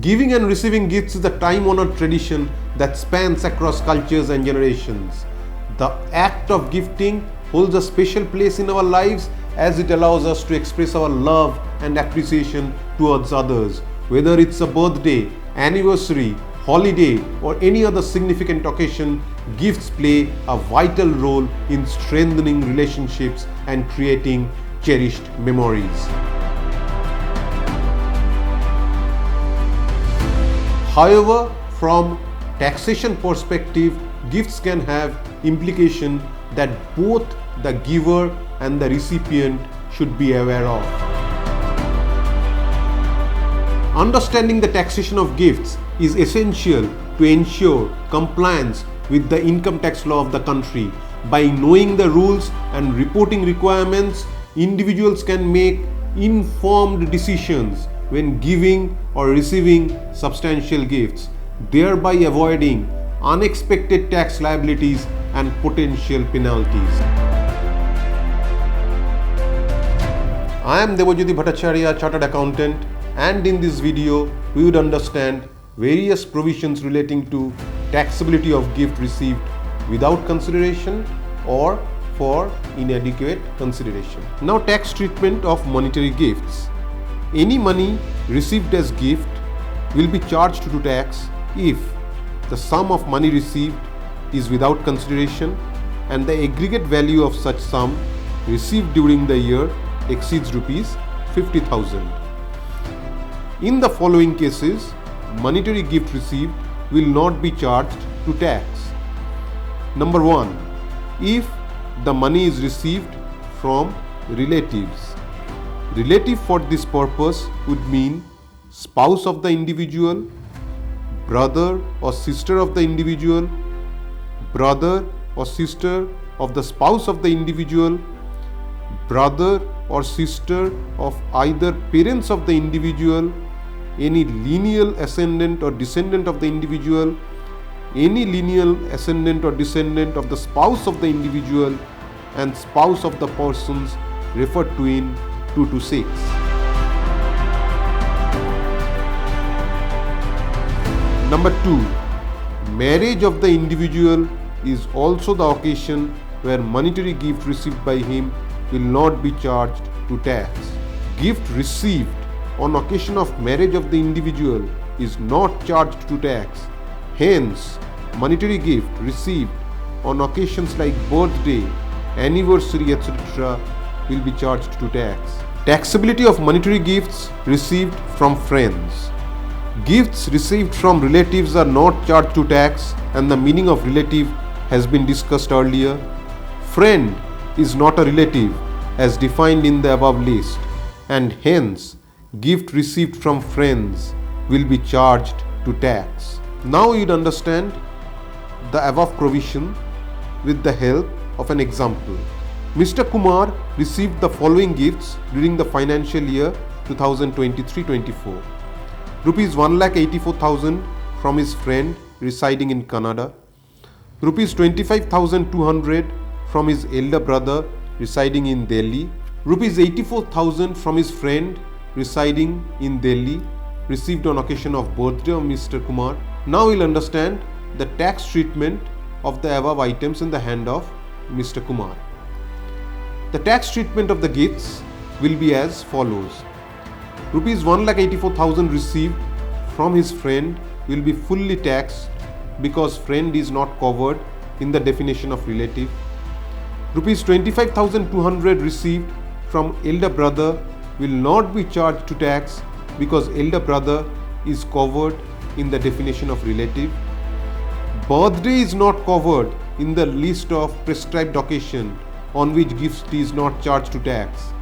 Giving and receiving gifts is a time-honored tradition that spans across cultures and generations. The act of gifting holds a special place in our lives as it allows us to express our love and appreciation towards others. Whether it's a birthday, anniversary, holiday, or any other significant occasion, gifts play a vital role in strengthening relationships and creating cherished memories. However, from taxation perspective, gifts can have implication that both the giver and the recipient should be aware of. Understanding the taxation of gifts is essential to ensure compliance with the income tax law of the country. By knowing the rules and reporting requirements, individuals can make informed decisions when giving or receiving substantial gifts, thereby avoiding unexpected tax liabilities and potential penalties. I am Debajyoti Bhattacharya, Chartered Accountant, and in this video we would understand various provisions relating to taxability of gift received without consideration or for inadequate consideration. Now, tax treatment of monetary gifts. Any money received as gift will be charged to tax if the sum of money received is without consideration and the aggregate value of such sum received during the year exceeds rupees 50,000. In the following cases, monetary gift received will not be charged to tax. Number 1. If the money is received from relatives. Relative for this purpose would mean spouse of the individual, brother or sister of the individual, brother or sister of the spouse of the individual, brother or sister of either parents of the individual, any lineal ascendant or descendant of the individual, any lineal ascendant or descendant of the spouse of the individual, and spouse of the persons referred to in 2 to 6. Number 2. Marriage of the individual is also the occasion where monetary gift received by him will not be charged to tax. Gift received on occasion of marriage of the individual is not charged to tax. Hence, monetary gift received on occasions like birthday, anniversary, etc. will be charged to tax. Taxability of monetary gifts received from friends. Gifts received from relatives are not charged to tax, and the meaning of relative has been discussed earlier. Friend is not a relative as defined in the above list, and hence gift received from friends will be charged to tax. Now you'd understand the above provision with the help of an example. Mr. Kumar received the following gifts during the financial year 2023-24. Rupees 1,84,000 from his friend residing in Canada. Rupees 25,200 from his elder brother residing in Delhi. Rupees 84,000 from his friend residing in Delhi, received on occasion of birthday of Mr. Kumar. Now we'll understand the tax treatment of the above items in the hand of Mr. Kumar. The tax treatment of the gifts will be as follows. Rupees 1,84,000 received from his friend will be fully taxed because friend is not covered in the definition of relative. Rupees 25,200 received from elder brother will not be charged to tax because elder brother is covered in the definition of relative. Birthday is not covered in the list of prescribed occasion on which gift is not charged to tax.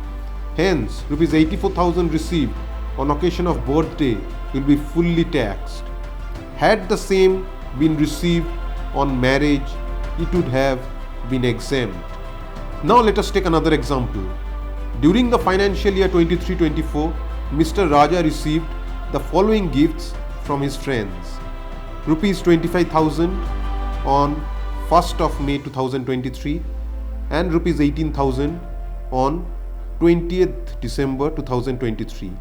Hence, rupees 84,000 received on occasion of birthday will be fully taxed. Had the same been received on marriage, it would have been exempt. Now let us take another example. During the financial year 23-24, Mr. Raja received the following gifts from his friends. Rupees 25,000 on 1st of May 2023 and rupees 18,000 on 20th December 2023.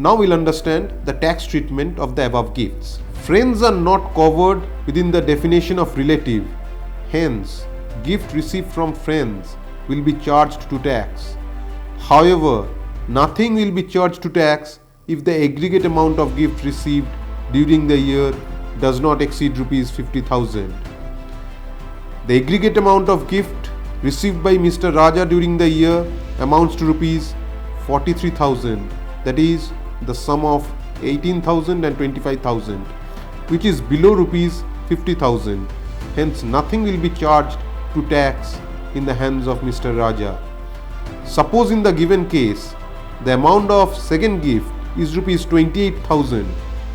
Now we'll understand the tax treatment of the above gifts. Friends are not covered within the definition of relative. Hence, gift received from friends will be charged to tax. However, nothing will be charged to tax if the aggregate amount of gift received during the year does not exceed rupees 50,000. The aggregate amount of gift received by Mr. Raja during the year amounts to rupees 43,000, that is the sum of 18,000 and 25,000, which is below rupees 50,000. Hence, nothing will be charged to tax in the hands of Mr. Raja. Suppose in the given case, the amount of second gift is rupees 28,000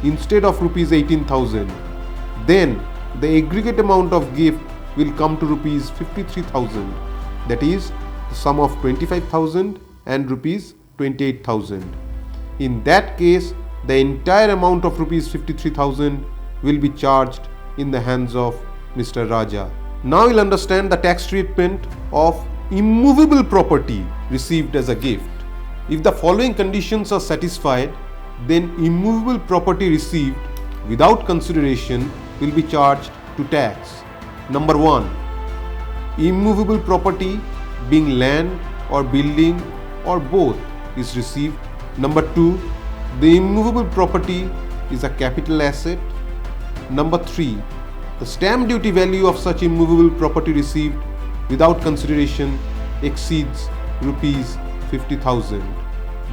instead of rupees 18,000. Then the aggregate amount of gift will come to rupees 53,000, that is the sum of 25,000 and rupees 28,000. In that case, the entire amount of rupees 53,000 will be charged in the hands of Mr. Raja. Now we'll understand the tax treatment of immovable property received as a gift. If the following conditions are satisfied, then immovable property received without consideration will be charged to tax. Number 1. Immovable property being land or building or both is received. Number 2. The immovable property is a capital asset. Number 3. The stamp duty value of such immovable property received without consideration exceeds rupees 50,000.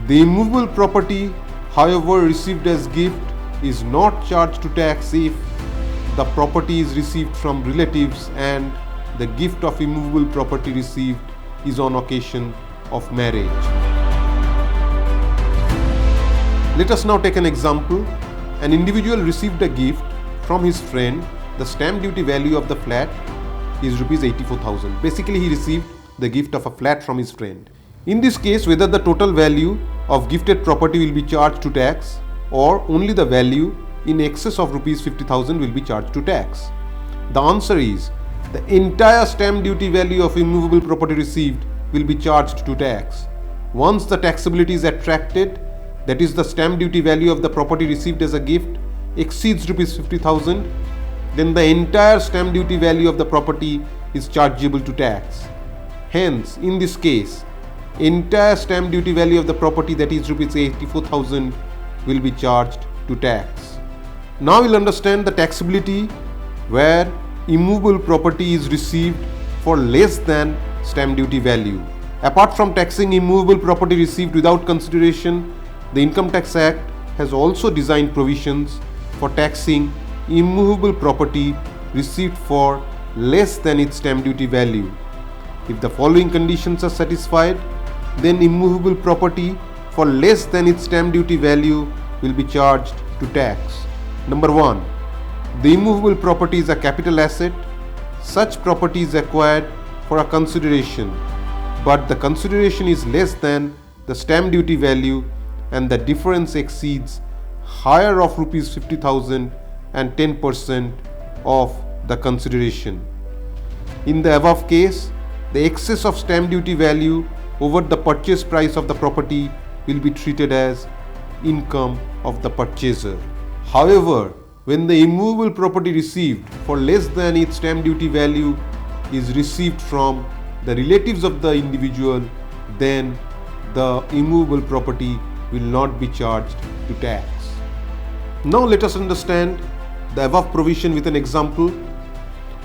The immovable property, however, received as gift is not charged to tax if the property is received from relatives and the gift of immovable property received is on occasion of marriage. Let us now take an example. An individual received a gift from his friend. The stamp duty value of the flat is rupees 84,000. Basically, he received the gift of a flat from his friend. In this case, whether the total value of gifted property will be charged to tax or only the value in excess of rupees 50,000 will be charged to tax. The answer is the entire stamp duty value of immovable property received will be charged to tax. Once the taxability is attracted, that is the stamp duty value of the property received as a gift exceeds rupees 50,000, then the entire stamp duty value of the property is chargeable to tax. Hence, in this case, entire stamp duty value of the property, that is rupees 84,000, will be charged to tax. Now we'll understand the taxability where immovable property is received for less than stamp duty value. Apart from taxing immovable property received without consideration, the Income Tax Act has also designed provisions for taxing immovable property received for less than its stamp duty value. If the following conditions are satisfied, then immovable property for less than its stamp duty value will be charged to tax. Number 1. The immovable property is a capital asset. Such property is acquired for a consideration, but the consideration is less than the stamp duty value and the difference exceeds higher of rupees 50,000 and 10% of the consideration. In the above case, the excess of stamp duty value over the purchase price of the property will be treated as income of the purchaser. However, when the immovable property received for less than its stamp duty value is received from the relatives of the individual, then the immovable property will not be charged to tax. Now let us understand the above provision with an example.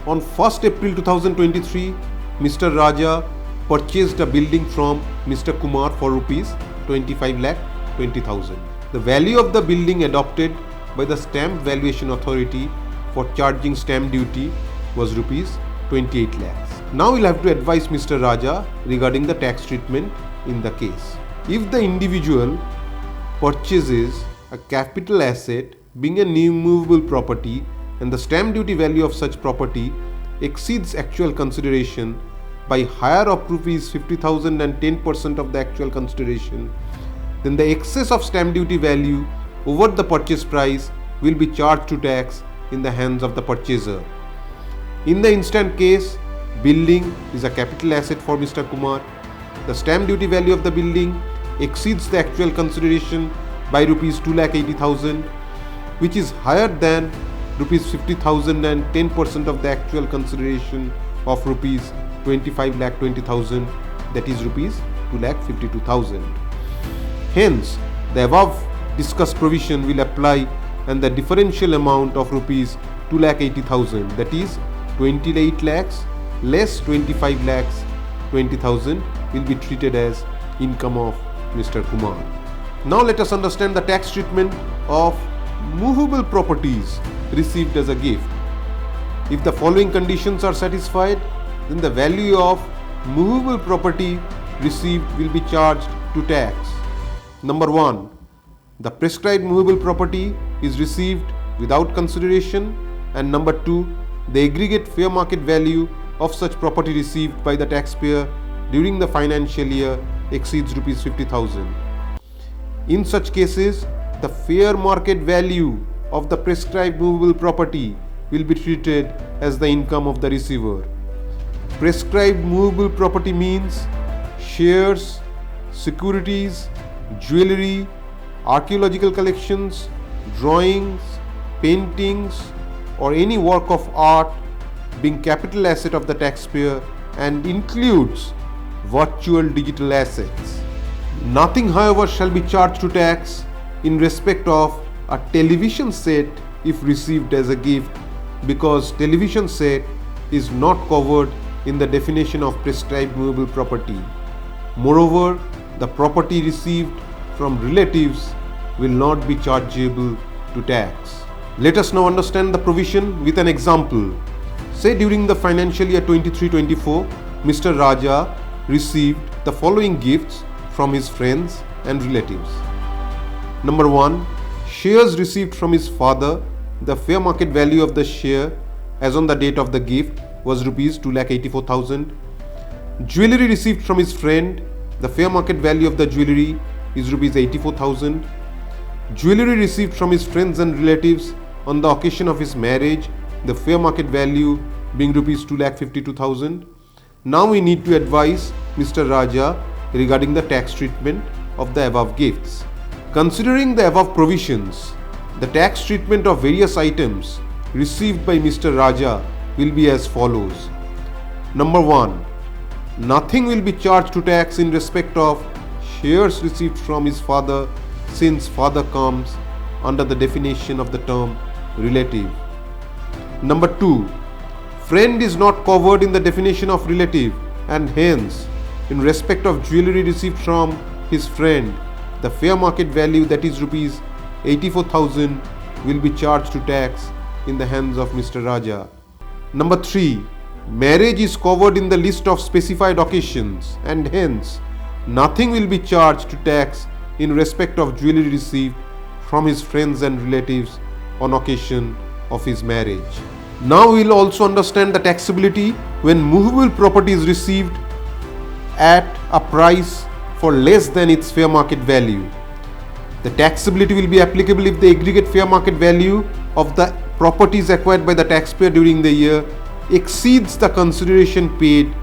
On 1st April 2023, Mr. Raja purchased a building from Mr. Kumar for rupees 25,20,000. The value of the building adopted by the Stamp Valuation Authority for charging stamp duty was rupees 28 lakhs. Now we'll have to advise Mr. Raja regarding the tax treatment in the case. If the individual purchases a capital asset being an immovable property and the stamp duty value of such property exceeds actual consideration by higher of rupees 50,000 and 10% of the actual consideration, then the excess of stamp duty value over the purchase price will be charged to tax in the hands of the purchaser. In the instant case, building is a capital asset for Mr. Kumar. The stamp duty value of the building exceeds the actual consideration by rupees 2,80,000, which is higher than rupees 50,000 and 10% of the actual consideration of rupees 25,20,000, that is rupees 2,52,000. Hence, the above discussed provision will apply and the differential amount of rupees 2,80,000, that is 28 lakhs less 25,20,000, will be treated as income of Mr. Kumar. Now let us understand the tax treatment of movable properties received as a gift. If the following conditions are satisfied, then the value of movable property received will be charged to tax. Number 1. The prescribed movable property is received without consideration, and number 2. The aggregate fair market value of such property received by the taxpayer during the financial year exceeds rupees 50,000. In such cases, the fair market value of the prescribed movable property will be treated as the income of the receiver. Prescribed movable property means shares, securities, jewelry, archaeological collections, drawings, paintings, or any work of art being capital asset of the taxpayer and includes virtual digital assets. Nothing, however, shall be charged to tax in respect of a television set if received as a gift, because television set is not covered in the definition of prescribed movable property. Moreover, the property received from relatives will not be chargeable to tax. Let us now understand the provision with an example. Say during the financial year 23-24, Mr. Raja received the following gifts from his friends and relatives. Number 1. Shares received from his father. The fair market value of the share as on the date of the gift was rupees 2,84,000. Jewelry received from his friend. The fair market value of the jewelry is rupees 84,000. Jewelry received from his friends and relatives on the occasion of his marriage, the fair market value being rupees 2,52,000. Now we need to advise Mr. Raja regarding the tax treatment of the above gifts. Considering the above provisions, the tax treatment of various items received by Mr. Raja will be as follows. Number 1. Nothing will be charged to tax in respect of shares received from his father, since father comes under the definition of the term relative. Number 2. Friend is not covered in the definition of relative, and hence in respect of jewelry received from his friend, the fair market value, that is rupees 84,000, will be charged to tax in the hands of Mr. Raja. Number 3. Marriage is covered in the list of specified occasions, and hence nothing will be charged to tax in respect of jewelry received from his friends and relatives on occasion of his marriage. Now we will also understand the taxability when movable property is received at a price for less than its fair market value. The taxability will be applicable if the aggregate fair market value of the properties acquired by the taxpayer during the year exceeds the consideration paid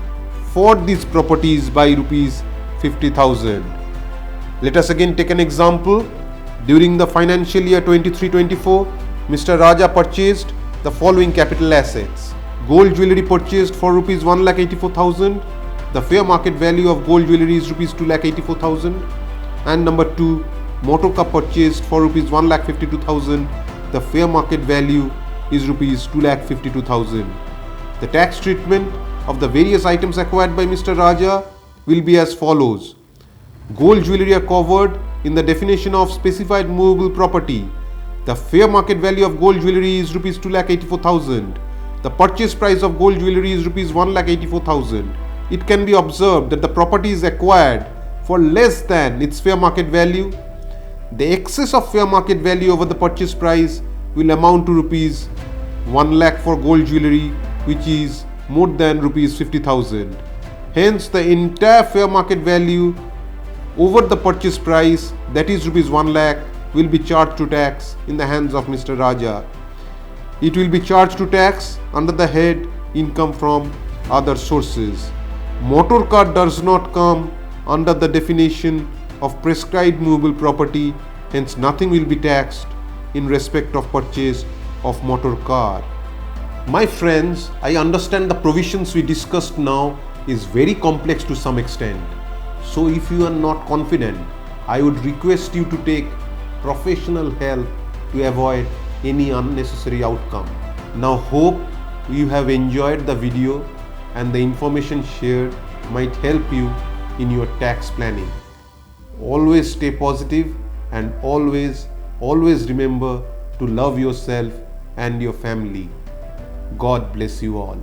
for these properties by rupees 50,000. Let us again take an example. During the financial year 23-24, Mr. Raja purchased the following capital assets. Gold jewelry purchased for rupees 1,84,000. The fair market value of gold jewelry is rupees 2,84,000. And number 2, motor car purchased for rupees 1,52,000. The fair market value is rupees 2,52,000. The tax treatment of the various items acquired by Mr. Raja will be as follows. Gold jewelry are covered in the definition of specified movable property. The fair market value of gold jewelry is rupees 2,84,000. The purchase price of gold jewelry is rupees 1,84,000. It can be observed that the property is acquired for less than its fair market value. The excess of fair market value over the purchase price will amount to rupees 1 lakh for gold jewelry, which is more than rupees 50,000. Hence, the entire fair market value over the purchase price, that is rupees 1 lakh, will be charged to tax in the hands of Mr. Raja. It will be charged to tax under the head income from other sources. Motor car does not come under the definition of prescribed movable property, Hence nothing will be taxed in respect of purchase of motor car. My friends, I understand the provisions we discussed now is very complex to some extent. So if you are not confident, I would request you to take professional help to avoid any unnecessary outcome. Now hope you have enjoyed the video and the information shared might help you in your tax planning. Always stay positive and always remember to love yourself and your family. God bless you all.